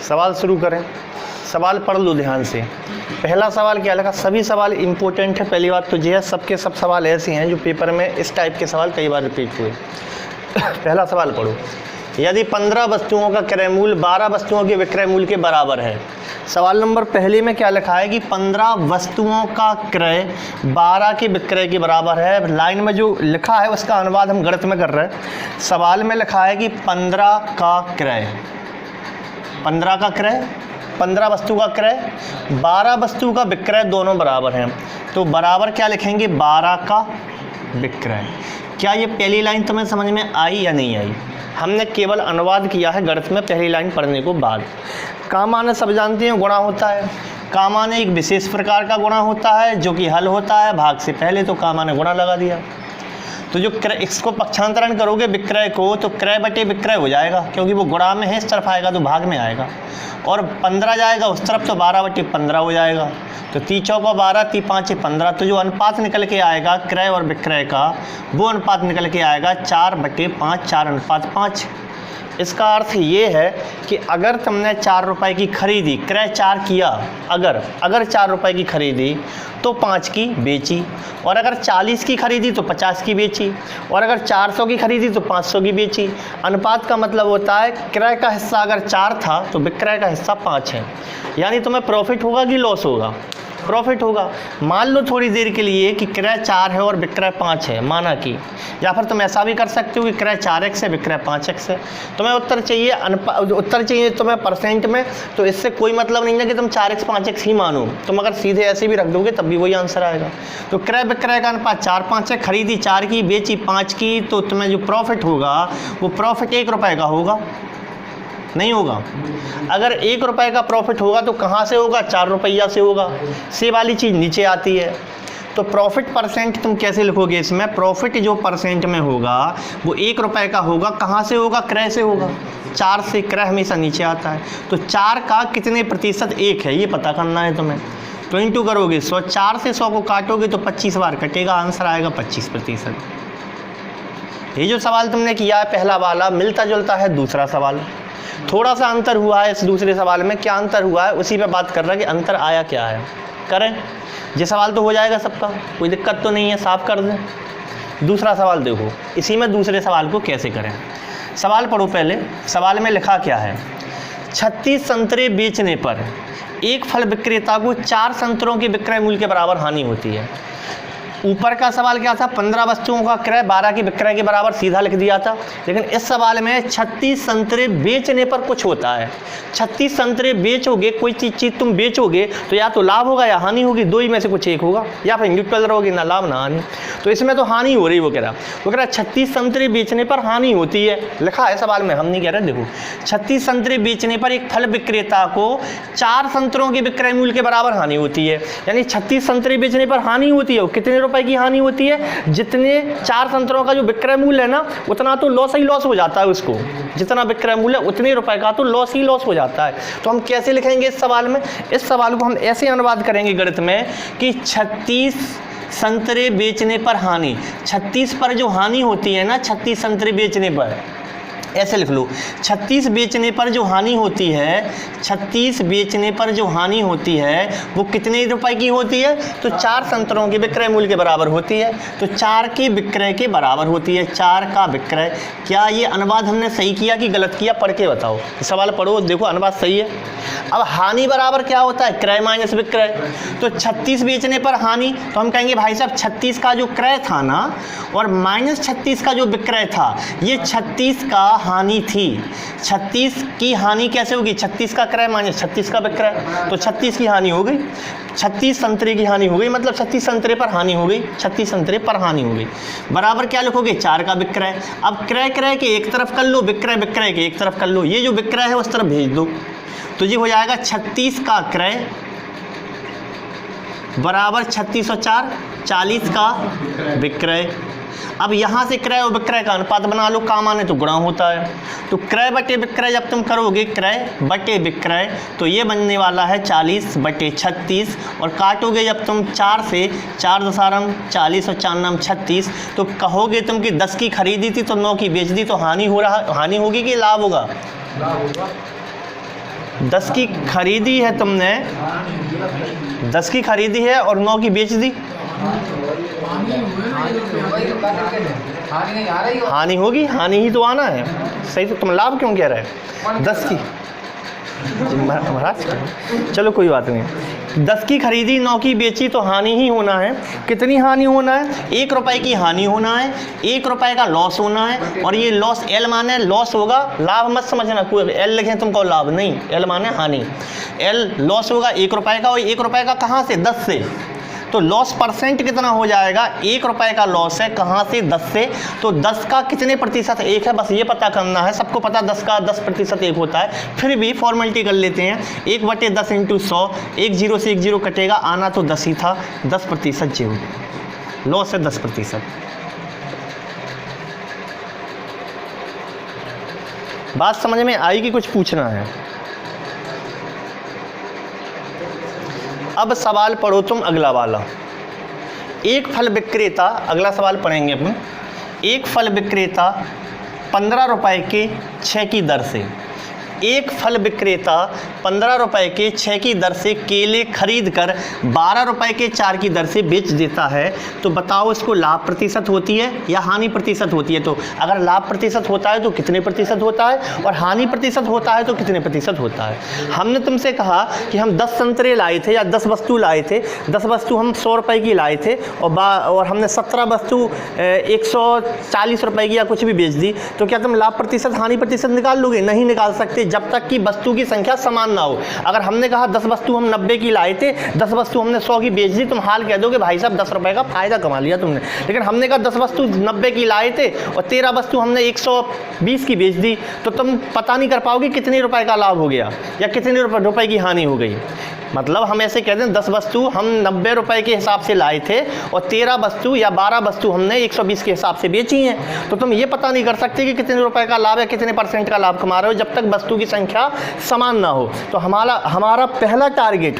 सवाल शुरू करें। सवाल पढ़ लो ध्यान से। पहला सवाल क्या लगा, सभी सवाल इंपॉर्टेंट है। पहली बात तो ये है, सबके सब सवाल ऐसे हैं जो पेपर में इस टाइप के सवाल कई बार रिपीट हुए। पहला सवाल पढ़ो, यदि 15 वस्तुओं का क्रय मूल्य 12 वस्तुओं के विक्रय मूल्य के बराबर है। सवाल नंबर पहले में क्या लिखा है कि 15 वस्तुओं का क्रय 12 के विक्रय के बराबर है। लाइन में जो लिखा है उसका अनुवाद हम गणित में कर रहे हैं। सवाल में लिखा है कि 15 का क्रय, 15 का क्रय, 15 वस्तु का क्रय, 12 वस्तु का विक्रय दोनों बराबर हैं। तो बराबर क्या लिखेंगे, 12 का विक्रय। क्या ये पहली लाइन तुम्हें समझ में आई या नहीं आई? हमने केवल अनुवाद किया है गणित में पहली लाइन पढ़ने को बाद। कामान्य सब जानते हैं गुणा होता है। कामान्य एक विशेष प्रकार का गुणा होता है जो कि हल होता है भाग से पहले, तो कामान्य गुणा लगा दिया। तो जो इसको पक्षांतरण करोगे विक्रय को, तो क्रय बटे विक्रय हो जाएगा, क्योंकि वो गुणा में है, इस तरफ आएगा तो भाग में आएगा। और 15 जाएगा उस तरफ तो 12 बटे 15 हो जाएगा। तो 3 चौका 12, 3 5 15। तो जो अनुपात निकल के आएगा क्रय और विक्रय का, वो अनुपात निकल के आएगा 4 बटे 5, 4:5। इसका अर्थ ये है कि अगर तुमने 4 रुपए की खरीदी, क्रय 4 किया, अगर 4 रुपए की खरीदी तो 5 की बेची, और अगर 40 की खरीदी तो 50 की बेची, और अगर 400 की खरीदी तो 500 की बेची। अनुपात का मतलब होता है क्रय का हिस्सा अगर 4 था तो विक्रय का हिस्सा 5 है। यानी तुम्हें प्रॉफिट होगा कि लॉस होगा? प्रॉफिट होगा। मान लो थोड़ी देर के लिए कि क्रय 4 है और विक्रय 5 है, माना कि, या फिर तुम ऐसा भी कर सकते हो कि क्रय 4x है विक्रय 5x है। तुम्हें उत्तर चाहिए तुम्हें परसेंट में, तो इससे कोई मतलब नहीं है कि तुम 4x 5x ही मानो। तुम अगर सीधे ऐसे भी रख दोगे तब भी वही आंसर आएगा। तो क्रय विक्रय का अनुपात 4-5 है। खरीदी 4 की, बेची 5 की, तो तुम्हें जो प्रॉफिट होगा वो प्रॉफिट 1 रुपये का होगा, नहीं होगा? अगर 1 रुपये का प्रॉफिट होगा तो कहाँ से होगा, 4 रुपया से होगा। से वाली चीज़ नीचे आती है। तो प्रॉफिट परसेंट तुम कैसे लिखोगे इसमें? प्रॉफिट जो परसेंट में होगा वो 1 रुपये का होगा। कहाँ से होगा? क्रय से होगा। 4 से क्रय हमेशा नीचे आता है। तो 4 का कितने प्रतिशत 1 है ये पता करना है तुम्हें। तो इंटू करोगे 100, 4 से 100 को काटोगे तो 25 बार कटेगा, आंसर आएगा 25%। ये जो सवाल तुमने किया है पहला वाला, मिलता जुलता है दूसरा सवाल। थोड़ा सा अंतर हुआ है इस दूसरे सवाल में। क्या अंतर हुआ है उसी पे बात कर रहा है कि अंतर आया क्या है। करें ये सवाल तो हो जाएगा सबका, कोई दिक्कत तो नहीं है, साफ कर दें। दूसरा सवाल देखो, इसी में दूसरे सवाल को कैसे करें। सवाल पढ़ो पहले। सवाल में लिखा क्या है, 36 संतरे बेचने पर एक फल विक्रेता को 4 संतरों के विक्रय मूल्य के बराबर हानि होती है। ऊपर का सवाल क्या था, 15 वस्तुओं का क्रय 12 के विक्रय के बराबर, सीधा लिख दिया था। लेकिन इस सवाल में 36 संतरे बेचने पर कुछ होता है। 36 संतरे बेचोगे, कोई चीज़ तुम बेचोगे तो या तो लाभ होगा या हानि होगी, दो ही में से कुछ एक होगा, या फिर न्यूट्रल रहोगे, ना लाभ ना हानि। तो इसमें तो हानि हो रही। वो कह रहा 36 संतरे बेचने पर हानि होती है, लिखा है सवाल में, हम नहीं कह रहे। देखो 36 संतरे बेचने पर एक फल विक्रेता को 4 संतरों के विक्रय मूल्य के बराबर हानि होती है। यानी 36 संतरे बेचने पर हानि होती है, कितने रुपए की हानि होती है? जितने 4 संतरों का जो विक्रय मूल्य है ना, उतना तो लॉस ही लॉस हो जाता है उसको। जितना विक्रय मूल्य उतने रुपए का तो लॉस ही लॉस हो जाता है। तो हम कैसे लिखेंगे इस सवाल में? इस सवाल को हम ऐसे अनुवाद करेंगे गणित में कि 36 संतरे बेचने पर हानि, 36 पर जो हानि होती है ना, 36 संतरे बेचने पर, ऐसे लिख लो, 36 बेचने पर जो हानि होती है, 36 बेचने पर जो हानि होती है वो कितने रुपए की होती है? तो 4 संतरों के विक्रय मूल्य के बराबर होती है। तो 4 के विक्रय के बराबर होती है, 4 का विक्रय। क्या ये अनुवाद हमने सही किया कि गलत किया? पढ़ के बताओ। सवाल पढ़ो, देखो अनुवाद सही है। अब हानि बराबर क्या होता है? क्रय माइनस विक्रय। तो 36 बेचने पर हानि, तो हम कहेंगे भाई साहब 36 का जो क्रय था ना और माइनस 36 का जो विक्रय था, ये 36 का हानि थी। 36 की हानि कैसे होगी? 36 का क्रय माइनस 36 का विक्रय, तो 36 की हानि हो गई। 36 संतरे की हानि हो गई, मतलब 36 संतरे पर हानि हो गई, 36 संतरे पर हानि हो गई। बराबर क्या लिखोगे? 4 का विक्रय। अब क्रय क्रय के एक तरफ कर लो, विक्रय विक्रय के एक तरफ कर लो। ये जो विक्रय है उस तरफ भेज दो, तो ये हो जाएगा 36 का क्रय बराबर 36 और 4 40 का विक्रय। अब यहाँ से क्रय और विक्रय का अनुपात बना लो, काम आने तो गुणा होता है। तो क्रय बटे विक्रय जब तुम करोगे, क्रय बटे विक्रय, तो ये बनने वाला है 40 बटे 36, और काटोगे जब तुम 4 से, 4 दशारम 40 और 4 नाम 36, तो कहोगे तुम कि 10 की खरीदी थी तो 9 की बेच दी, तो हानि होगी कि लाभ होगा? 10 की खरीदी है तुमने, 10 की खरीदी है और 9 की बेच दी, हानि होगी, हानि ही तो आना है। सही, तो तुम लाभ क्यों कह रहे हैं? 10 की महाराज, चलो कोई बात नहीं, 10 की खरीदी 9 की बेची तो हानि ही होना है। कितनी हानि होना है? 1 रुपए की हानि होना है, 1 रुपए का लॉस होना है। और ये लॉस, एल माने लॉस होगा, लाभ मत समझना, कोई एल लिखें तुमको लाभ नहीं, एल माने हानि। एल लॉस होगा 1 रुपए का, और 1 रुपए का कहाँ से? 10 से। तो लॉस परसेंट कितना हो जाएगा? 1 रुपए का लॉस है, कहाँ से? 10 से। तो 10 का कितने प्रतिशत 1 है, बस ये पता करना है। सबको पता 10 का 10% 1 होता है, फिर भी फॉर्मेलिटी कर लेते हैं। 1/10 × 100, 1 0 से 1 0 कटेगा, आना तो 10 ही था, 10% जे हो गया, लॉस है 10%। बात समझ में आई कि कुछ पूछना है? अब सवाल पढ़ो तुम अगला वाला। एक फल विक्रेता, अगला सवाल पढ़ेंगे अपन। एक फल विक्रेता 15 रुपए के 6 की दर से, एक फल विक्रेता 15 रुपए के 6 की दर से केले खरीद कर 12 रुपए के 4 की दर से बेच देता है। तो बताओ इसको लाभ प्रतिशत होती है या हानि प्रतिशत होती है? तो अगर लाभ प्रतिशत होता है तो कितने प्रतिशत होता है, और हानि प्रतिशत होता है तो कितने प्रतिशत होता है? हमने तुमसे कहा कि हम 10 संतरे लाए थे या 10 वस्तु लाए थे, 10 वस्तु हम 100 रुपए की लाए थे, और हमने 17 वस्तु 140 रुपए की या कुछ भी बेच दी, तो क्या तुम लाभ प्रतिशत हानि प्रतिशत निकाल लोगे? नहीं निकाल सकते, जब तक कि वस्तु की संख्या समान ना हो। अगर हमने कहा 10 वस्तु हम 90 की लाए थे, 10 वस्तु हमने 100 की बेच दी, तुम हाल कह दोगे भाई साहब 10 रुपए का फायदा कमा लिया तुमने। लेकिन हमने कहा 10 वस्तु 90 की लाए थे और 13 वस्तु हमने 120 की बेच दी, तो तुम पता नहीं कर पाओगे कितने रुपए का लाभ हो गया या कितने रुपए की हानि हो गई। मतलब हम ऐसे कहते हैं 10 वस्तु हम 90 रुपए के हिसाब से लाए थे और 13 वस्तु या 12 वस्तु हमने 120 के हिसाब से बेची हैं। तो तुम ये पता नहीं कर सकते कि कितने रुपए का लाभ है, कितने % का लाभ कमा रहे हो, जब तक वस्तु की संख्या समान ना हो। तो हमारा पहला टारगेट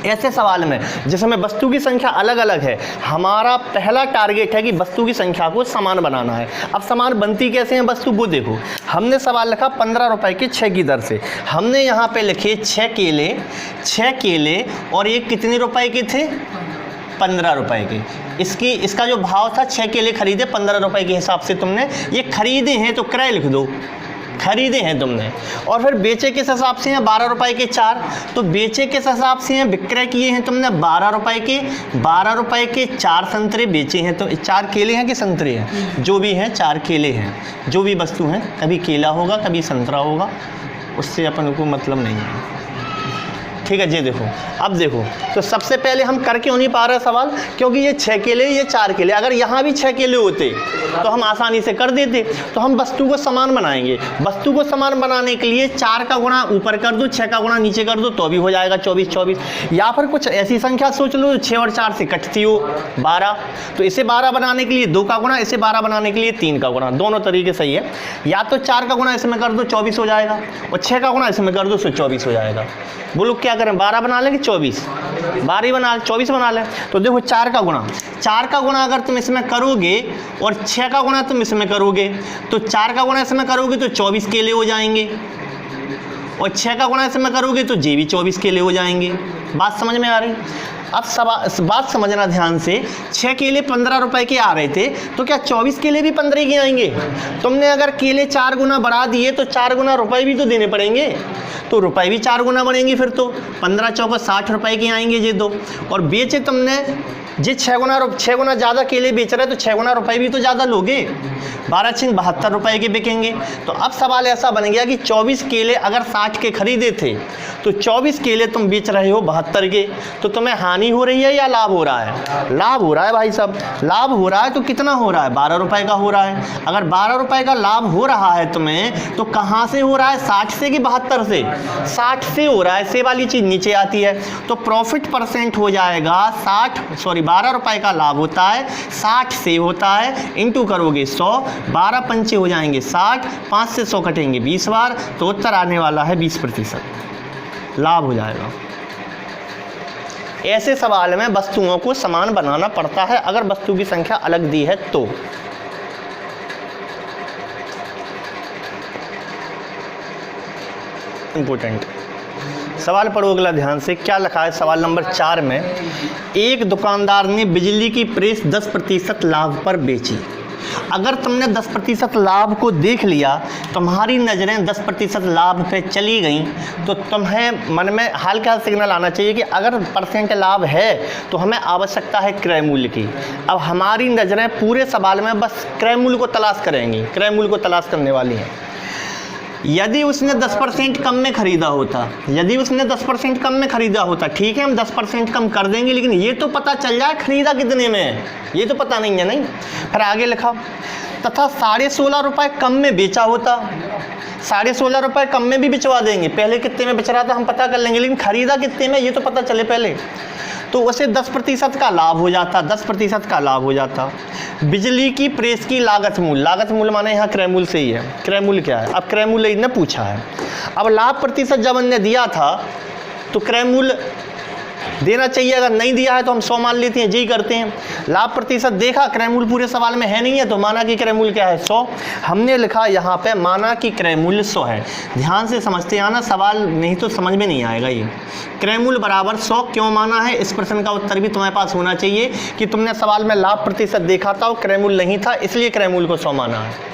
ऐसे सवाल में जिसमें वस्तु की संख्या अलग अलग है, हमारा पहला टारगेट है कि वस्तु की संख्या को समान बनाना है। अब समान बनती कैसे हैं वस्तु, वो देखो। हमने सवाल लिखा 15 रुपए के 6 की दर से, हमने यहाँ पे लिखे 6 केले और ये कितने रुपए के थे? 15 रुपए के। इसका जो भाव था 6 केले खरीदे 15 रुपए के हिसाब से, तुमने ये खरीदे हैं तो क्रय लिख दो, खरीदे हैं तुमने। और फिर बेचे किस हिसाब से हैं? 12 रुपए के 4, तो बेचे किस हिसाब से हैं? विक्रय किए हैं तुमने 12 रुपए के 4 संतरे बेचे हैं। तो 4 केले हैं कि संतरे हैं? जो भी हैं 4 केले हैं, जो भी वस्तु हैं, कभी केला होगा कभी संतरा होगा, उससे अपन को मतलब नहीं है। ठीक है जी। देखो अब देखो, तो सबसे पहले हम कर क्यों नहीं पा रहे सवाल, क्योंकि ये 6 केले ये 4 केले, अगर यहाँ भी 6 केले होते तो हम आसानी से कर देते। तो हम वस्तु को समान बनाएंगे। वस्तु को समान बनाने के लिए 4 का गुणा ऊपर कर दो, 6 का गुणा नीचे कर दो, तो भी हो जाएगा 24। या फिर कुछ ऐसी संख्या सोच लो 6 और 4 से कटती हो 12, तो इसे 12 बनाने के लिए 2 का गुणा, इसे 12 बनाने के लिए 3 का गुणा, दोनों तरीके सही है। या तो 4 का गुणा इसमें कर दो 24 हो जाएगा, और 6 का गुणा इसमें कर दो 24 हो जाएगा। बोलो क्या करें, 12 बना लें कि 24? 12 बना, 24 बना लें। तो देखो 4 का गुणा अगर तुम इसमें करोगे और 6 का गुणा तुम इसमें करोगे, तो 4 का गुणा इसमें करोगे तो 24 केले हो जाएंगे, और 6 का गुणा इसमें करोगे तो ये भी 24 केले हो जाएंगे। बात समझ में आ रही? अब बात समझना ध्यान से, 6 केले 15 रुपए के आ रहे थे, तो क्या 24 केले भी 15 के आएंगे? तुमने अगर केले 4 गुना बढ़ा दिए तो 4 गुना रुपए भी तो देने पड़ेंगे, तो रुपए भी 4 गुना बढ़ेंगे, फिर तो 15 चौको 60 रुपए के आएंगे ये दो। और बेचे तुमने ये 6 गुना ज़्यादा केले बेच रहे, तो 6 गुना रुपए भी तो ज़्यादा लोगे, 12 × 72 रुपए के बिकेंगे। तो अब सवाल ऐसा बन गया कि 24 केले अगर 60 के खरीदे थे, तो 24 केले तुम बेच रहे हो 72 के, तो तुम्हें हानि हो रही है या लाभ हो रहा है? लाभ हो रहा है भाई साहब, लाभ हो रहा है। तो कितना हो रहा है? 12 रुपए का हो रहा है। अगर 12 रुपए का लाभ हो रहा है तुम्हें, तो कहाँ से हो रहा है? 60 से कि 72 से? 60 से हो रहा है, से वाली चीज़ नीचे आती है। तो प्रॉफिट % हो जाएगा 12 रुपए का लाभ होता है, 60 से होता है, इंटू करोगे 100, 12 पंचे हो जाएंगे 60, 5 से 100 कटेंगे 20 बार, तो उत्तर आने वाला है 20% लाभ हो जाएगा। ऐसे सवाल में वस्तुओं को समान बनाना पड़ता है अगर वस्तु की संख्या अलग दी है तो। इम्पोर्टेंट सवाल पढ़ो अगला ध्यान से। क्या लिखा है सवाल नंबर 4 में, एक दुकानदार ने बिजली की प्रेस 10% लाभ पर बेची। अगर तुमने 10% लाभ को देख लिया, तुम्हारी नज़रें 10% लाभ पे चली गई, तो तुम्हें मन में हाल का सिग्नल आना चाहिए कि अगर परसेंट लाभ है तो हमें आवश्यकता है क्रय मूल्य की। अब हमारी नज़रें पूरे सवाल में बस क्रय मूल्य को तलाश करेंगी, क्रय मूल्य को तलाश करने वाली हैं। यदि उसने 10% कम में ख़रीदा होता, यदि उसने 10% कम में ख़रीदा होता, ठीक है हम 10% कम कर देंगे, लेकिन ये तो पता चल जाए ख़रीदा कितने में है, ये तो पता नहीं है। नहीं, फिर आगे लिखा तथा 16.5 रुपये कम में बेचा होता। 16.5 रुपये कम में भी बिचवा देंगे, पहले कितने में बेच रहा था हम पता कर लेंगे, लेकिन ख़रीदा कितने में ये तो पता चले पहले। तो उसे 10% का लाभ हो जाता, 10% का लाभ हो जाता। बिजली की प्रेस की लागत मूल्य, लागत मूल्य माने यहाँ क्रय मूल्य से ही है। क्रय मूल्य क्या है? अब क्रय मूल्य इन्हें पूछा है। अब लाभ प्रतिशत जब हमने दिया था तो क्रय मूल्य देना चाहिए, अगर नहीं दिया है तो हम 100 मान लेते हैं, जी करते हैं। लाभ प्रतिशत देखा, क्रय मूल्य पूरे सवाल में है नहीं है, तो माना कि क्रय मूल्य क्या है 100। हमने लिखा यहाँ पे माना कि क्रय मूल्य 100 है। ध्यान से समझते आना सवाल, नहीं तो समझ में नहीं आएगा। ये क्रय मूल्य बराबर 100 क्यों माना है, इस प्रश्न का उत्तर भी तुम्हारे पास होना चाहिए कि तुमने सवाल में लाभ प्रतिशत देखा था और क्रय मूल्य नहीं था, इसलिए क्रय मूल्य को 100 माना है।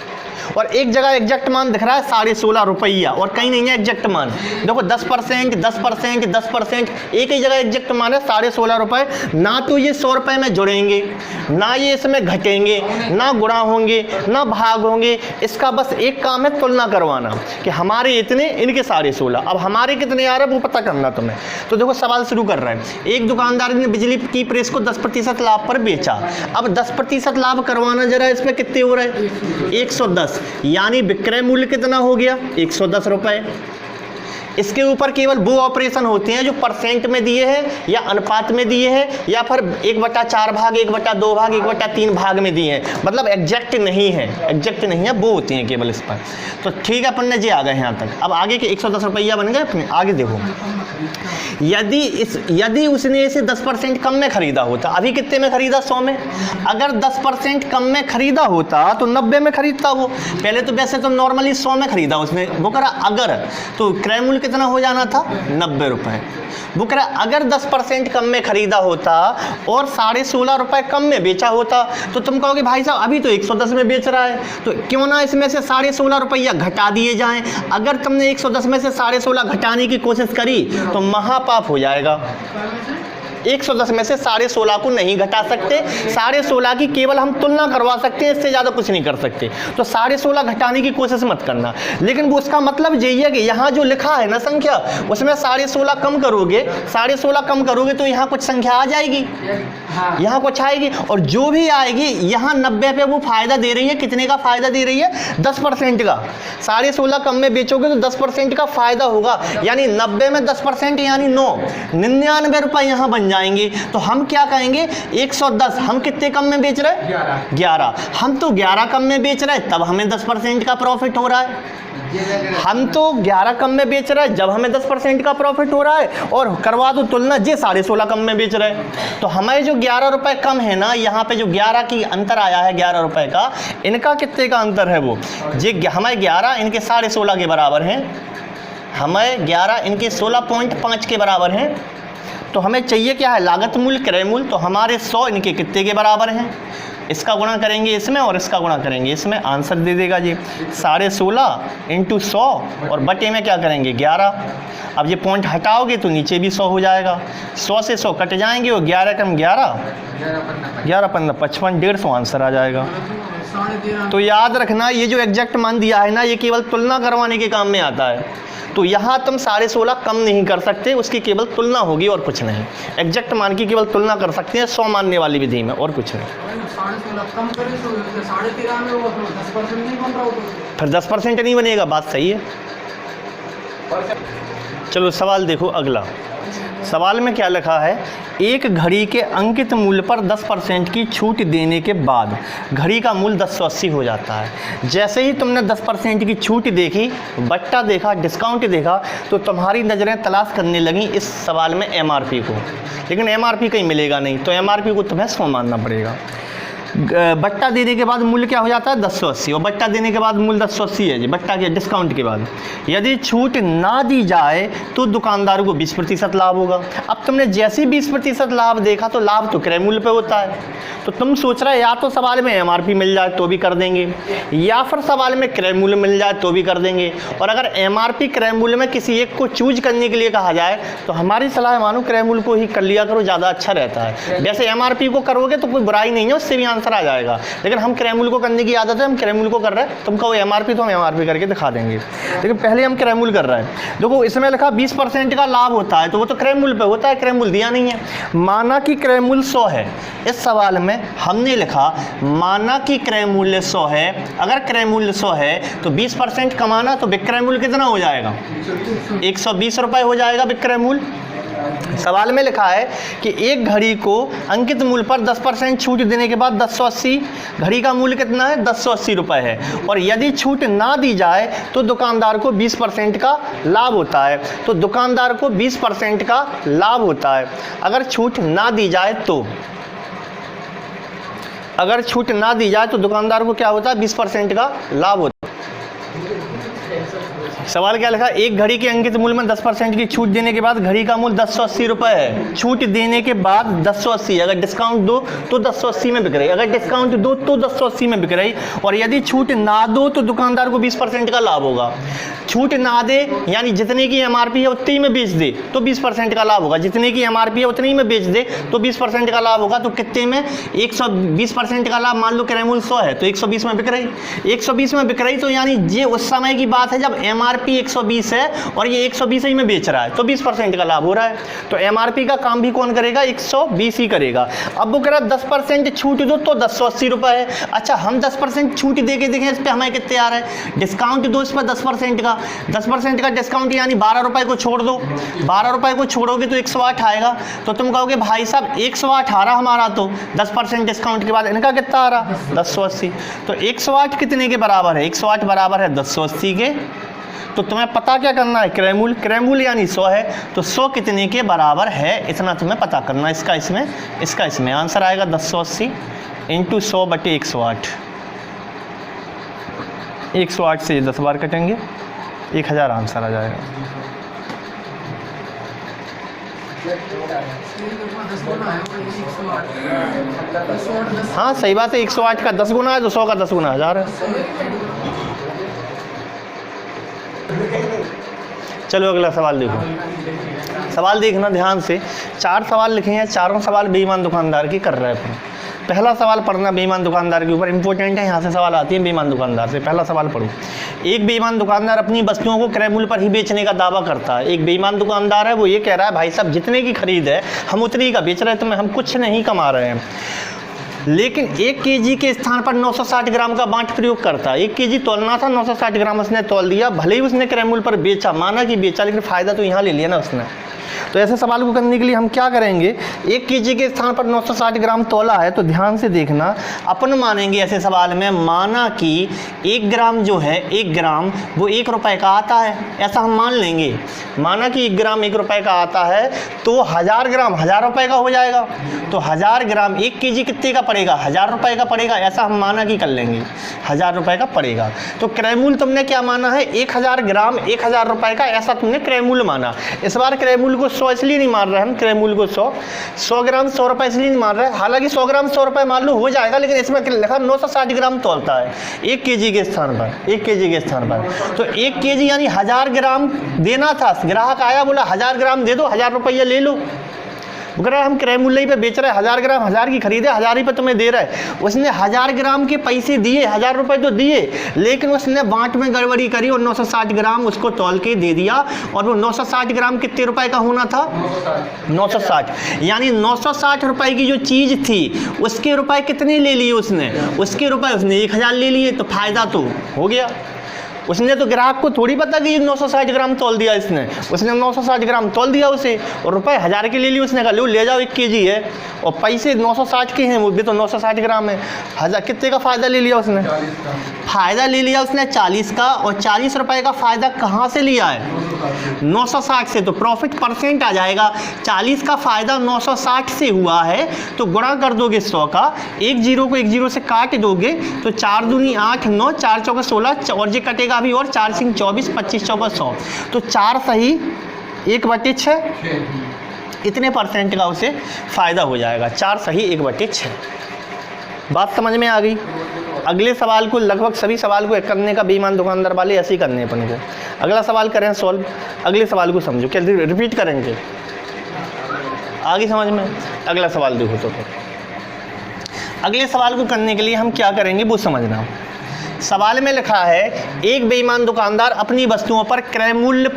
और एक जगह एग्जैक्ट मान दिख रहा है 16.5 रुपया, और कहीं नहीं है एग्जैक्ट मान। देखो 10%, 10%, 10%, एक ही जगह एग्जैक्ट मान है 16.5 रुपये। ना तो ये 100 रुपये में जुड़ेंगे, ना ये इसमें घटेंगे, ना गुणा होंगे, ना भाग होंगे। इसका बस एक काम है तुलना करवाना कि हमारे इतने, इनके 16.5। अब हमारे कितने आ रहे हैं वो पता करना तुम्हें। तो देखो सवाल शुरू कर रहे हैं। एक दुकानदार ने बिजली की प्रेस को 10% लाभ पर बेचा। अब 10% लाभ करवाना जरा, इसमें कितने हो रहे हैं 110, यानी विक्रय मूल्य कितना हो गया 110 रुपए। इसके ऊपर केवल वो ऑपरेशन होते हैं जो परसेंट में दिए हैं या अनुपात में दिए हैं या फिर 1/4 भाग, 1/2 भाग, 1/3 भाग में दिए हैं, मतलब एग्जैक्ट नहीं है, एग्जैक्ट नहीं है, वो होती हैं केवल इस पर। तो ठीक है, अपन ने जी आ गए यहाँ तक। अब आगे के 110 रुपया बन गए अपने। आगे देखो, यदि उसने इसे 10% कम में खरीदा होता, अभी कितने में खरीदा 100 में, अगर 10% कम में खरीदा होता तो 90 में खरीदता वो। पहले तो वैसे तो नॉर्मली 100 में खरीदा उसने, वो करा अगर, तो क्रय मूल्य कितना हो जाना था 90 रुपए। वो कह रहा अगर 10% कम में खरीदा होता और 16.5 रुपये कम में बेचा होता, तो तुम कहोगे भाई साहब अभी तो 110 में बेच रहा है, तो क्यों ना इसमें से 16.5 रुपया घटा दिए जाएं। अगर तुमने 110 में से 16.5 घटाने की कोशिश करी तो महापाप हो जाएगा। 110 में से 16.5 को नहीं घटा सकते, 16.5 की केवल हम तुलना करवा सकते हैं, इससे ज़्यादा कुछ नहीं कर सकते। तो 16.5 घटाने की कोशिश मत करना। लेकिन वो उसका मतलब यही है कि यहाँ जो लिखा है ना संख्या, उसमें 16.5 कम करोगे, 16.5 कम करोगे तो यहाँ कुछ संख्या आ जाएगी, यहाँ कुछ आएगी, और जो भी आएगी यहाँ 90 पे वो फायदा दे रही है। कितने का फायदा दे रही है 10% का। 16.5 कम में बेचोगे तो 10% का फायदा होगा, यानी 90 में 10% यानी 9, 99 रुपये यहाँ बन जाएंगे। तो हम क्या कहेंगे 110, हम कितने कम में बेच रहे हैं 11, हम तो 11 कम में बेच रहे हैं तब हमें 10% का प्रॉफिट हो रहा है। हम तो 11 कम में बेच रहे हैं जब हमें 10% का प्रॉफिट हो रहा है, और करवा दो तुलना जे 16.5 कम में बेच रहे हैं। तो हमें जो 11 रुपए कम है ना, यहाँ पे जो 11 की अंतर आया है 11 रुपए का, इनका कितने का अंतर है वो जे हमें 11 इनके 16.5 के बराबर हैं, हमें 11 इनके 16.5 के बराबर हैं। तो हमें चाहिए क्या है लागत मूल्य क्रय मूल्य। तो हमारे 100 इनके कितने के बराबर हैं, इसका गुणा करेंगे इसमें और इसका गुणा करेंगे इसमें, आंसर दे देगा जी 16.5 × 100 और बटे में क्या करेंगे 11। अब ये पॉइंट हटाओगे तो नीचे भी 100 हो जाएगा, 100 से 100 कट जाएंगे और 11 कम 11, 11 15 55, 150 आंसर आ जाएगा। तो याद रखना ये जो एग्जैक्ट मान दिया है ना, ये केवल तुलना करवाने के काम में आता है। तो यहाँ तुम 16.5 कम नहीं कर सकते, उसकी केवल तुलना होगी और कुछ नहीं। एग्जैक्ट मान की केवल तुलना कर सकते हैं 100 मानने वाली विधि में, और कुछ नहीं। 16.5 कम करें तो 13.5 में वो 10% नहीं बन रहा, फिर 10% नहीं बनेगा, बात सही है। चलो सवाल देखो अगला। सवाल में क्या लिखा है, एक घड़ी के अंकित मूल्य पर 10% की छूट देने के बाद घड़ी का मूल्य 1080 हो जाता है। जैसे ही तुमने 10% की छूट देखी, बट्टा देखा, डिस्काउंट देखा, तो तुम्हारी नज़रें तलाश करने लगी इस सवाल में MRP को। लेकिन MRP कहीं मिलेगा नहीं, तो MRP को तुम्हें 100 मानना पड़ेगा। बट्टा देने के बाद मूल्य क्या हो जाता है 1080, और बट्टा देने के बाद मूल्य 1080 है जी, बट्टा के डिस्काउंट के बाद। यदि छूट ना दी जाए तो दुकानदार को 20% लाभ होगा। अब तुमने जैसे ही 20% लाभ देखा तो लाभ तो क्रय मूल्य पे होता है, तो तुम सोच रहे या तो सवाल में MRP मिल जाए तो भी कर देंगे, या फिर सवाल में क्रय मूल्य मिल जाए तो भी कर देंगे। और अगर MRP क्रय मूल्य में किसी एक को चूज करने के लिए कहा जाए तो हमारी सलाह मानो क्रय मूल्य को ही कर लिया करो, ज़्यादा अच्छा रहता है। वैसे MRP को करोगे तो कोई बुराई नहीं है, उससे भी आंसर आ जाएगा, लेकिन हम क्रय मूल्य को करने की आदत है, हम क्रय मूल्य को कर रहे हैं। तुम कहो MRP तो हम MRP करके दिखा देंगे, लेकिन पहले हम क्रय मूल्य कर रहे हैं। देखो इसमें लिखा 20% का लाभ होता है, तो वो तो क्रय मूल्य पे होता है, क्रय मूल्य दिया नहीं है। माना कि क्रय मूल्य 100 है, इस सवाल में हमने लिखा माना कि क्रय मूल्य 100 है। अगर क्रय मूल्य 100 है तो 20% कमाना, तो विक्रय मूल्य कितना हो जाएगा 120 रुपये हो जाएगा विक्रय मूल्य। सवाल में लिखा है कि एक घड़ी को अंकित मूल्य पर 10% छूट देने के बाद 1080, घड़ी का मूल्य कितना है 1080 रुपये है, और यदि छूट ना दी जाए तो दुकानदार को 20% का लाभ होता है। तो दुकानदार को 20% का लाभ होता है। अगर छूट ना दी जाए तो, अगर छूट ना दी जाए तो दुकानदार को क्या होता है 20% का लाभ होता है। सवाल क्या लिखा, एक घड़ी के अंकित मूल्य में 10% की छूट देने के बाद घड़ी का मूल्य 1080 रुपये है। छूट देने के बाद 1080, अगर डिस्काउंट दो तो 1080 में बिक रही, अगर डिस्काउंट दो तो 1080 में बिक रही, और यदि छूट ना दो तो दुकानदार को 20% का लाभ होगा। छूट ना दे यानी जितने की MRP है उतनी में बेच दे तो 20% का लाभ होगा, जितने की MRP है उतनी में बेच दे तो 20% का लाभ होगा। तो कितने में 120% का लाभ, मान लो क्रय मूल्य 100 है तो 120 में बिक रही, 120 में बिक रही, तो यानी ये उस समय की बात है जब MRP 120 है और ये 120 ही में बेच रहा है, तो 20% का लाभ हो रहा है। तो MRP का काम भी कौन करेगा 120 ही करेगा। अब वो कह रहा 10% छूट दो तो 1080 रुपये है। अच्छा हम 10% छूट दे के देखें इस पर हमें कितने आ रहा है, डिस्काउंट दो इस पर 10% का, 10% का डिस्काउंट यानी 12 रुपये को छोड़ दो, 12 रुपये को छोड़ोगे तो 108 आएगा। तो तुम कहोगे भाई साहब 108 आ रहा हमारा, तो 10% डिस्काउंट के बाद इनका कितना आ रहा 1080, तो 108 कितने के बराबर है 108 बराबर है 1080 के। तो तुम्हें पता क्या करना है क्रय मूल्य, क्रय मूल्य यानी 100 है तो 100 कितने के बराबर है इतना तुम्हें पता करना। इसका इसमें आंसर आएगा 1080 इंटू 100 बटे 108। 108 से 10 बार कटेंगे 1000 आंसर आ जाएगा। हाँ सही बात है, 108 का 10 गुना है तो 100 का 10 गुना 1000 है। चलो अगला सवाल देखो, सवाल देखना ध्यान से। 4 सवाल लिखे हैं, चारों सवाल बेईमान दुकानदार की कर रहे हैं। पहला सवाल पढ़ना बेईमान दुकानदार के ऊपर इंपॉर्टेंट है, यहाँ से सवाल आती है बेईमान दुकानदार से। पहला सवाल पढ़ो, एक बेईमान दुकानदार अपनी वस्तुओं को क्रय मूल्य पर ही बेचने का दावा करता है। एक बेईमान दुकानदार है, वो ये कह रहा है भाई साहब जितने की खरीद है हम उतनी का बेच रहे हैं, तुम्हें हम कुछ नहीं कमा रहे हैं, लेकिन 1 kg के स्थान पर 960 ग्राम का बांट प्रयोग करता है। 1 kg तोलना था, 960 ग्राम उसने तोल दिया, भले ही उसने क्रय मूल्य पर बेचा, माना कि बेचा, लेकिन फ़ायदा तो यहाँ ले लिया ना उसने। तो ऐसे सवाल को करने के लिए हम क्या करेंगे, 1 kg के स्थान पर 960 ग्राम तोला है, तो ध्यान से देखना, अपन मानेंगे ऐसे सवाल में, माना कि 1 ग्राम जो है 1 ग्राम वो 1 रुपये का आता है, ऐसा हम मान लेंगे। माना कि 1 ग्राम 1 रुपये का आता है तो 1000 ग्राम 1000 रुपये का हो जाएगा। तो 1000 ग्राम 1 kg कितने का पड़ेगा 1000 रुपये का पड़ेगा, ऐसा हम माना कि कर लेंगे 1000 रुपये का पड़ेगा। तो क्रय मूल्य तुमने क्या माना है 1000 ग्राम 1000 रुपये का, ऐसा तुमने क्रय मूल्य माना। इस बार क्रय मूल्य को 100 इसलिए नहीं मान रहे हम, क्रय मूल्य को 100 ग्राम 100 रुपये इसलिए नहीं मान रहे, हालांकि 100 ग्राम 100 रुपये मान लो हो जाएगा, लेकिन इसमें लिखा 960 ग्राम तोलता है 1 kg के स्थान पर, 1 kg के स्थान पर। तो 1 kg यानी 1000 ग्राम देना था, ग्राहक आया बोला 1000 ग्राम दे दो, 1000 रुपये ले लो। अगर हम क्रय मूल्य ही पे बेच रहे हैं, 1000 ग्राम 1000 की खरीदे 1000 ही पे तुम्हें दे रहा है, उसने 1000 ग्राम के पैसे दिए, 1000 रुपये तो दिए, लेकिन उसने बांट में गड़बड़ी करी और 960 ग्राम उसको तौल के दे दिया। और वो 960 ग्राम कितने रुपए का होना था 960, यानी 960 रुपये की जो चीज़ थी उसके रुपए कितने ले लिए उसने, उसके रुपए उसने 1000 ले लिए, तो फायदा तो हो गया। उसने तो ग्राहक को थोड़ी पता कि 960 ग्राम तोल दिया उसने 960 ग्राम तोल दिया उसे, और रुपए 1000 के ले लिए। उसने कहा लो ले जाओ 1 kg है, और पैसे 960 के हैं, वो भी तो 960 ग्राम है, 1000 कितने का फ़ायदा ले लिया उसने फ़ायदा ले लिया उसने 40 का, और 40 रुपए का फ़ायदा कहाँ से लिया है? 960 से। तो प्रॉफिट परसेंट आ जाएगा, 40 का फ़ायदा 960 से हुआ है तो गुणा कर दोगे 100 का, एक जीरो को एक जीरो से काट दोगे तो 4 दूनी 8, 9, 4 चौका 16, और ये कटेगा अभी, और 4 सिंह 24, 25 चौका 100, तो 4 सही 1/6 इतने परसेंट का उसे फ़ायदा हो जाएगा। 4 सही 1/6। बात समझ में आ गई? अगले सवाल को, लगभग सभी सवाल को करने का बेईमान दुकानदार वाले ऐसे ही करने हैं अपन को। अगला सवाल करें सॉल्व, अगले सवाल को समझो, क्या रिपीट करेंगे? आगे समझ में? अगला सवाल देखो तो फिर अगले सवाल को करने के लिए हम क्या करेंगे वो समझना। सवाल में लिखा है एक बेईमान दुकानदार अपनी वस्तुओं पर क्रय मूल्य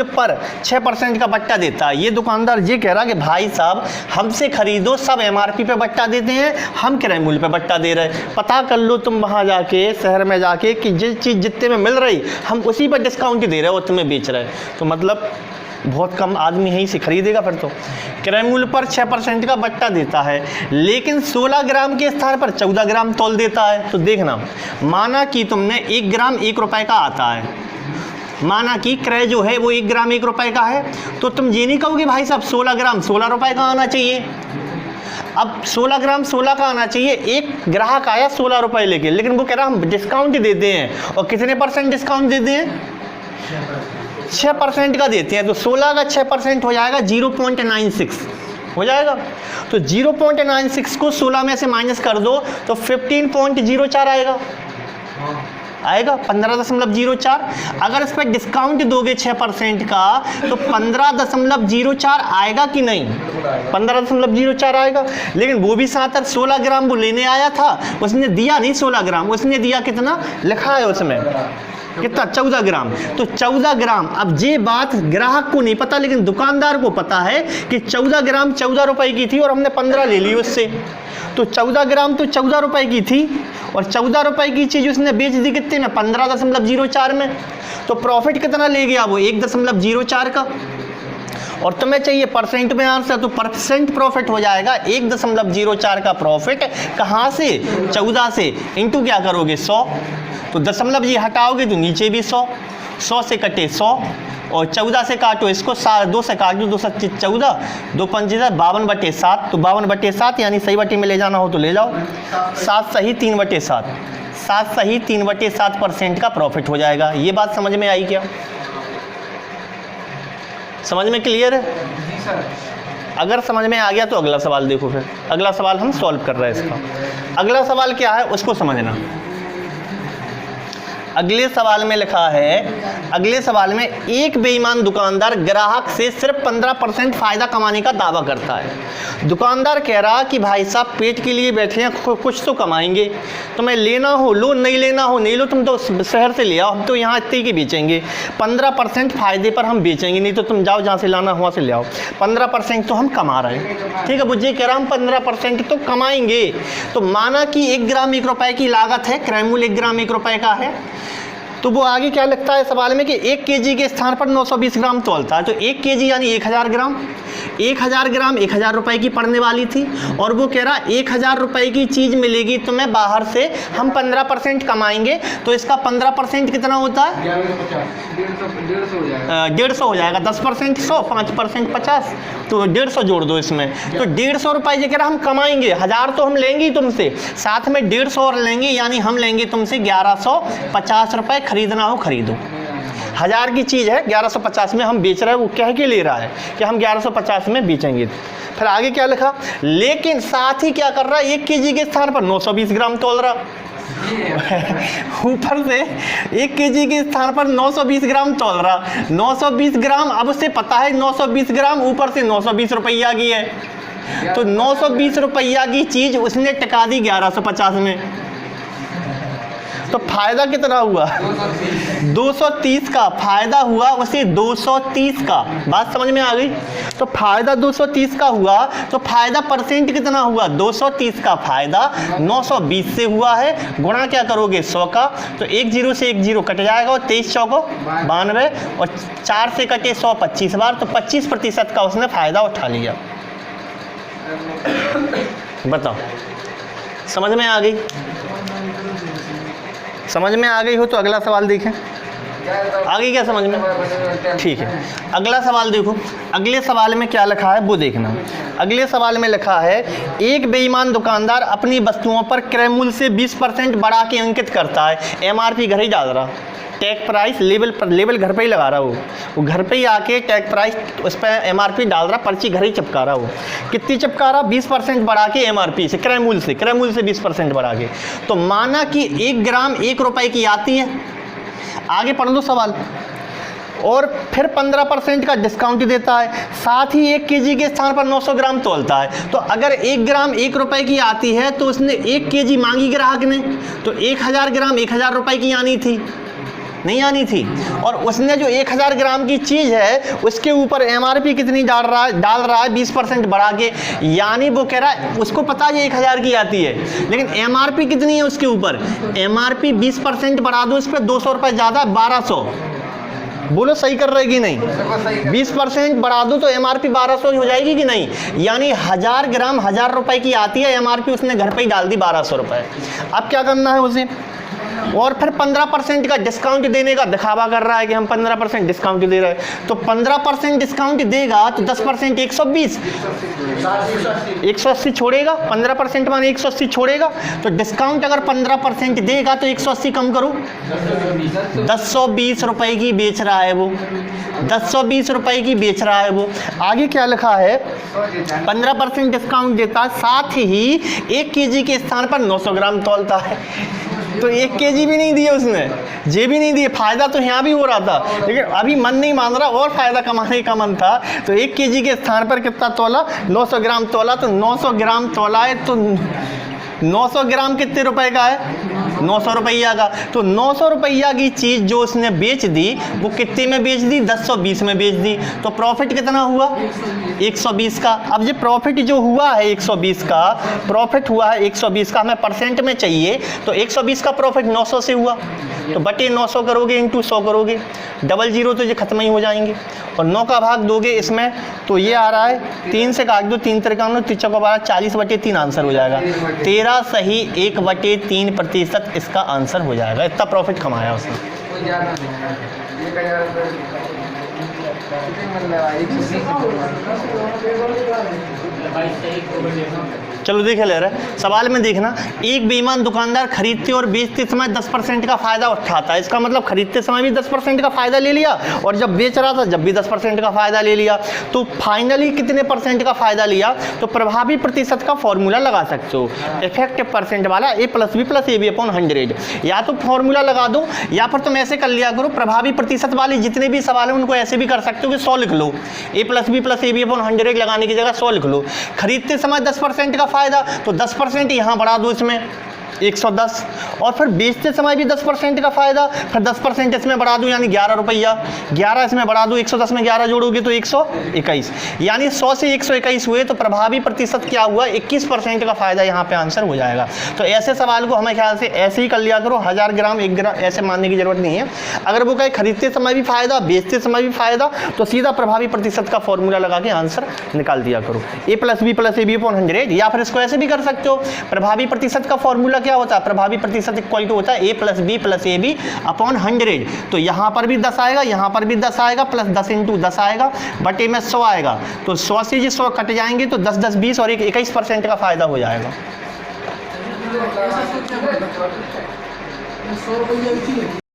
पर 6% का बट्टा देता है। ये दुकानदार ये कह रहा है कि भाई साहब हमसे खरीदो, सब MRP पे बट्टा देते हैं, हम क्रय मूल्य पे बट्टा दे रहे हैं। पता कर लो तुम वहाँ जाके, शहर में जाके, कि जिस चीज़ जितने में मिल रही हम उसी पर डिस्काउंट दे रहे हैं और तुम्हें बेच रहे हैं। तो मतलब बहुत कम आदमी यहीं से खरीदेगा। फिर तो क्रय मूल्य पर 6% का बट्टा देता है, लेकिन 16 ग्राम के स्थान पर 14 ग्राम तौल देता है। तो देखना, माना कि तुमने 1 ग्राम 1 रुपए का आता है, माना कि क्रय जो है वो 1 ग्राम 1 रुपए का है, तो तुम ये नहीं कहोगे भाई साहब 16 ग्राम 16 रुपए का आना चाहिए। अब 16 ग्राम 16 का आना चाहिए। एक ग्राहक आया 16 रुपए लेके, लेकिन वो कह रहा हम डिस्काउंट देते हैं, और कितने % डिस्काउंट देते हैं? 6% का देते हैं। तो 16 का 6% हो जाएगा 0.96 हो जाएगा। तो 0.96 को 16 में से माइनस कर दो तो 15.04 आएगा, 15.04। अगर इस पर डिस्काउंट दोगे 6% का तो 15.04 आएगा कि नहीं? 15.04 आएगा। लेकिन वो भी साथ 16 ग्राम वो लेने आया था, उसने दिया नहीं 16 ग्राम, उसने दिया कितना लिखा है उसमें, कितना? 14 ग्राम। तो 14 ग्राम, अब ये बात ग्राहक को नहीं पता लेकिन दुकानदार को पता है कि 14 ग्राम 14 रुपए की थी और हमने 15 ले ली उससे। तो 14 ग्राम तो 14 रुपए की थी, और 14 रुपए की चीज़ उसने बेच दी कितने में? 15.04 में। तो प्रॉफिट कितना ले गया वो? 1.04 का। और तुम्हें चाहिए परसेंट में आंसर, तो परसेंट प्रॉफिट हो जाएगा 1.04 का प्रॉफिट। कहाँ से? 14 से। इंटू क्या करोगे? 100। तो दशमलव जी हटाओगे तो नीचे भी 100, 100 से कटे 100, और 14 से काटो इसको, 2 से काटो, 2 से 14, 2 पंचे 52/7। तो 52/7 यानी सही बटे में ले जाना हो तो ले जाओ। 7 सही 3/7, 7 सही 3/7% का प्रॉफिट हो जाएगा। ये बात समझ में आई क्या? समझ में क्लियर है? जी सर। अगर समझ में आ गया तो अगला सवाल देखो। फिर अगला सवाल हम सॉल्व कर रहे हैं इसका। अगला सवाल क्या है उसको समझना। अगले सवाल में लिखा है, अगले सवाल में एक बेईमान दुकानदार ग्राहक से सिर्फ 15% फायदा कमाने का दावा करता है। दुकानदार कह रहा कि भाई साहब पेट के लिए बैठे हैं, कुछ तो कमाएंगे, तुम्हें लेना हो लो, नहीं लेना हो नहीं लो, तुम तो शहर से ले आओ, हम तो यहाँ इतने की बेचेंगे, 15% फायदे पर हम बेचेंगे, नहीं तो तुम जाओ जहाँ से लाना वहाँ से ले आओ, 15% तो हम कमा रहे हैं। ठीक है, मुझे कह रहा हम 15% तो कमाएंगे। तो माना कि 1 ग्राम 1 रुपए की लागत है, क्रय मूल्य 1 ग्राम 1 रुपए का है, तो वो आगे क्या लिखता है सवाल में कि 1 केजी के स्थान पर 920 ग्राम तौलता है। तो 1 केजी यानी 1000 ग्राम, 1000 ग्राम 1000 रुपए की पड़ने वाली थी, और वो कह रहा 1000 रुपए की चीज़ मिलेगी तुम्हें बाहर से, हम 15% कमाएंगे। तो इसका 15% कितना होता है? 150 हो जाएगा। 10% 100, 5% 50, तो 150 जोड़ दो इसमें। तो 150 रुपए ये कह रहा हम कमाएंगे, 1000 तो हम लेंगे ही तुमसे, साथ में 150 और लेंगे, यानी हम लेंगे तुमसे 1150 रुपए। खरीदना हो खरीदो। 1000 की चीज़ है, 1150 में हम बेच रहे हैं, वो कह के ले रहा है कि हम 1150 में बेचेंगे। फिर आगे क्या लिखा, लेकिन साथ ही क्या कर रहा है, 1 केजी के स्थान पर 920 ग्राम तौल रहा, ऊपर से 1 केजी के स्थान पर 920 ग्राम तौल रहा। 920 ग्राम, अब उसे पता है 920 ग्राम ऊपर से 920 रुपया की है, तो 920 रुपया की चीज़ उसने टिका दी 1150 में। तो फायदा कितना हुआ? 230 का फायदा हुआ उसे, 230 का। बात समझ में आ गई? तो फायदा 230 का हुआ, तो फायदा परसेंट कितना हुआ? 230 का फायदा 920 से हुआ है, गुणा क्या करोगे 100 का, तो 1 0 से 1 0 कट जाएगा, और 23 चौको 92, और 4 से कटे 100 25 बार, तो 25% का उसने फायदा उठा लिया। बताओ समझ में आ गई? समझ में आ गई हो तो अगला सवाल देखें। आ गई क्या समझ में? ठीक है, अगला सवाल देखो। अगले सवाल में क्या लिखा है वो देखना। अगले सवाल में लिखा है, एक बेईमान दुकानदार अपनी वस्तुओं पर क्रय मूल्य से 20% बढ़ा के अंकित करता है। एमआरपी घर ही डाल रहा, टैग प्राइस लेबल पर, लेबल घर पे ही लगा रहा वो घर पे ही आके टैग प्राइस उस पर एमआरपी डाल रहा, पर्ची घर ही चिपका रहा। वो कितनी चिपका रहा? 20% बढ़ा के एमआरपी से, क्रय मूल्य से 20% बढ़ा के। तो माना कि 1 ग्राम 1 रुपए की आती है, आगे पढ़ लो सवाल, और फिर 15% का डिस्काउंट देता है, साथ ही 1 केजी के स्थान पर 900 ग्राम तोलता है। तो अगर 1 ग्राम 1 रुपए की आती है तो उसने 1 केजी मांगी ग्राहक ने, तो 1000 ग्राम 1000 रुपए की आनी थी, नहीं आनी थी। और उसने जो 1000 ग्राम की चीज़ है उसके ऊपर एमआरपी कितनी डाल रहा है 20% बढ़ा के। यानी वो कह रहा है उसको पता है 1000 की आती है, लेकिन एमआरपी कितनी है उसके ऊपर? एमआरपी 20% बढ़ा दो, इस पर 200 रुपये ज़्यादा, 1200। बोलो सही कर रहे कि नहीं? 20% बढ़ा दो तो एमआरपी 1200 हो जाएगी कि नहीं? यानी 1000 ग्राम 1000 रुपए की आती है, एमआरपी उसने घर पे ही डाल दी 1200 रुपये। अब क्या करना है उसे? और फिर 15% का डिस्काउंट देने का दिखावा कर रहा है कि हम 15% डिस्काउंट दे रहे हैं। तो 15% डिस्काउंट देगा तो 10% 120, 180 छोड़ेगा। 15% माने 180 छोड़ेगा। तो डिस्काउंट अगर 15% देगा तो 180 कम करो, 1020 रुपए की बेच रहा है वो, 1020 रुपए की बेच रहा है वो। आगे क्या लिखा है? 15% डिस्काउंट देता, साथ ही 1 केजी के स्थान पर 900 ग्राम तौलता है। तो 1 केजी भी नहीं दिए उसने, जे भी नहीं दिए। फायदा तो यहाँ भी हो रहा था, लेकिन अभी मन नहीं मान रहा, और फायदा कमाने का मन था। तो 1 केजी के स्थान पर कितना तोला? 900 ग्राम तोला। तो 900 ग्राम तोला है तो 900 ग्राम कितने रुपए का है? 900 रुपया का। तो 900 रुपया की चीज़ जो उसने बेच दी वो कितने में बेच दी? 1020 में बेच दी। तो प्रॉफिट कितना हुआ? 120 का। अब ये प्रॉफिट जो हुआ है 120 का, प्रॉफिट हुआ है 120 का, हमें परसेंट में चाहिए। तो 120 का प्रॉफिट 900 से हुआ, तो बटे 900 करोगे, इंटू 100 करोगे, 00 तो ये खत्म ही हो जाएंगे। और 9 का भाग दोगे इसमें तो ये आ रहा है 3 से काट दो, 3 3 3 12, 40/3 आंसर हो जाएगा। 13 सही 1/3% इसका आंसर हो जाएगा। इतना प्रॉफिट कमाया उसने। चलो देखे ले रहे सवाल में देखना, एक बेईमान दुकानदार खरीदते और बेचते समय 10% का फायदा उठाता है। इसका मतलब खरीदते समय भी 10% का फायदा ले लिया और जब बेच रहा था जब भी 10% का फायदा ले लिया। तो फाइनली कितने परसेंट का फायदा लिया? तो प्रभावी प्रतिशत का फॉर्मूला लगा सकते हो, इफेक्टिव परसेंट वाला A + B + AB/100। या तो फॉर्मूला लगा दो या फिर तुम ऐसे कर लिया करो, प्रभावी प्रतिशत वाले जितने भी सवाल हैं उनको ऐसे भी कर सकते हो कि 100 लिख लो, A + B + AB/100 लगाने की जगह 100 लिख लो। खरीदते समय 10% का फायदा, तो 10% यहाँ बढ़ा दो इसमें 110, और फिर बेचते समय भी 10% का फायदा, फिर 10% इसमें बढ़ा दूं यानी 11 रुपया, 11 इसमें बढ़ा दूं, 110 में 11 जोड़ोगे तो 121, यानी 100 से 121 हुए। तो प्रभावी प्रतिशत क्या हुआ? 21% का फायदा यहाँ पे आंसर हो जाएगा। तो ऐसे सवाल को हमें ख्याल से ऐसे ही कर लिया करो, 1000 ग्राम 1 ग्राम ऐसे मानने की जरूरत नहीं है। अगर वो कहे खरीदते समय भी फायदा बेचते समय भी फायदा, तो सीधा प्रभावी प्रतिशत का फॉर्मूला लगा के आंसर निकाल दिया करो, A + B + AB/100। या फिर इसको ऐसे भी कर सकते हो, प्रभावी प्रतिशत का फॉर्मूला क्या होता है? प्रभावी प्रतिशत इक्वल टू होता है A + B + AB/100। तो यहाँ पर भी 10 आएगा, यहाँ पर भी 10 आएगा, प्लस 10 × 10 आएगा, बटे में 100 आएगा। तो 100 से 100 कट जाएंगे तो 10 10 20 और 21% का फायदा हो जाएगा। 100 रुपये